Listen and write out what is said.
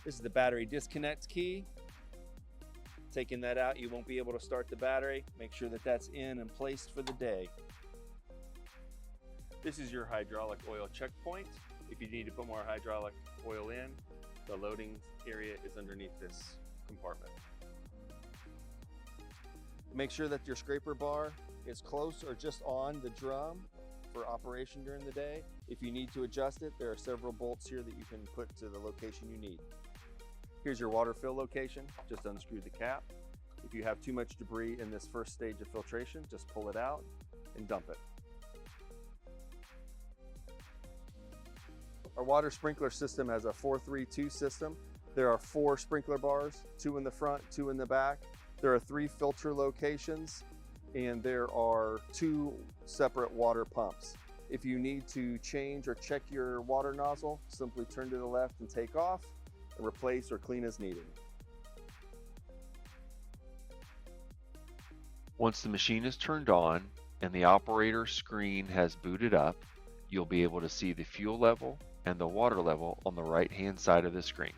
This is the battery disconnect key. Taking that out, you won't be able to start the battery. Make sure that that's in and placed for the day. This is your hydraulic oil checkpoint. If you need to put more hydraulic oil in, the loading area is underneath this compartment. Make sure that your scraper bar is close or just on the drum for operation during the day. If you need to adjust it, there are several bolts here that you can put to the location you need. Here's your water fill location. Just unscrew the cap. If you have too much debris in this first stage of filtration, just pull it out and dump it. Our water sprinkler system has a 4-3-2 system. There are 4 sprinkler bars, 2 in the front, 2 in the back. There are 3 filter locations, and there are 2 separate water pumps. If you need to change or check your water nozzle, simply turn to the left and take off, and replace or clean as needed. Once the machine is turned on and the operator screen has booted up, you'll be able to see the fuel level and the water level on the right-hand side of the screen.